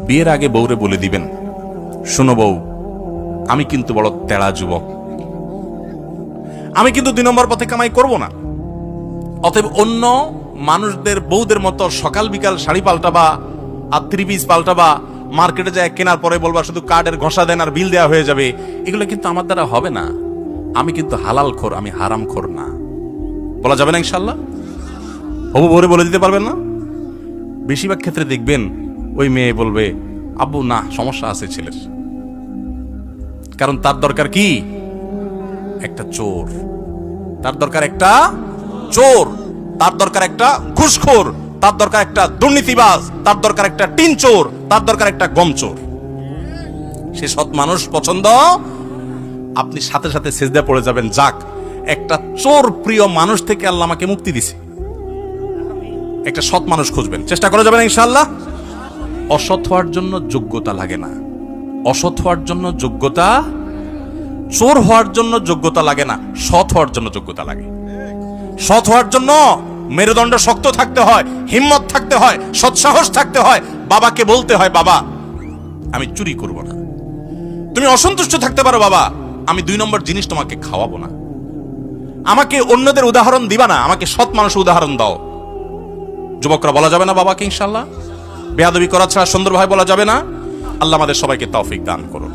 বিয়ের আগে বউরে বলে দিবেন, শোনো বউ, আমি কিন্তু বড় তেড়া যুবক, আমি কিন্তু 2 নম্বর পথে কামাই করব না। অতএব অন্য মানুষদের বউদের মতো সকাল বিকাল শাড়ি পাল্টাবা আর 3 পিস পাল্টাবা, মার্কেটে যায় কেনার পরে বলবা শুধু কার্ডের ঘষা দেন আর বিল দেওয়া হয়ে যাবে, এগুলো কিন্তু আমার দ্বারা হবে না। আমি কিন্তু হালাল খোর, আমি হারাম খোর না। বলা যাবে না ইনশাল্লাহ? হবু বউরে বলে দিতে পারবেন না? বেশিরভাগ ক্ষেত্রে দেখবেন ওই মেয়ে বলবে, আব্বু না, সমস্যা আছে ছেলের, কারণ তার দরকার কি? একটা চোর। তার দরকার একটা চোর, তার দরকার একটা ঘুষখোর, তার দরকার একটা দুর্নীতিবাজ, তার দরকার একটা টিন চোর, তার দরকার একটা গম চোর। সে সৎ মানুষ পছন্দ, আপনি সাথে সাথে সিজদা পড়ে যাবেন, যাক একটা চোর প্রিয় মানুষ থেকে আল্লাহ আমাকে মুক্তি দিছে। একটা সৎ মানুষ খুঁজবেন, চেষ্টা করা যাবে না ইনশাআল্লাহ? অসৎ হওয়ার জন্য যোগ্যতা লাগে না, অসৎ হওয়ার জন্য যোগ্যতা, চোর হওয়ার জন্য যোগ্যতা লাগে না, সৎ হওয়ার জন্য যোগ্যতা লাগে। সৎ হওয়ার জন্য মেরুদণ্ড শক্ত থাকতে হয়, হিম্মত থাকতে হয়, সৎসাহস থাকতে হয়। বাবাকে বলতে হয়, বাবা আমি চুরি করব না। তুমি অসন্তুষ্ট থাকতে পারো, বাবা আমি 2 নম্বর জিনিস তোমাকে খাওয়াবো না। আমাকে অন্যদের উদাহরণ দিবা না, আমাকে সৎ মানুষের উদাহরণ দাও। যুবকরা বলা যাবে না বাবাকে ইনশাআল্লাহ? বেয়াদবি করা ছাড়া সুন্দর ভাই বলা যাবে না। আল্লাহ আমাদের সবাইকে তৌফিক দান করুন।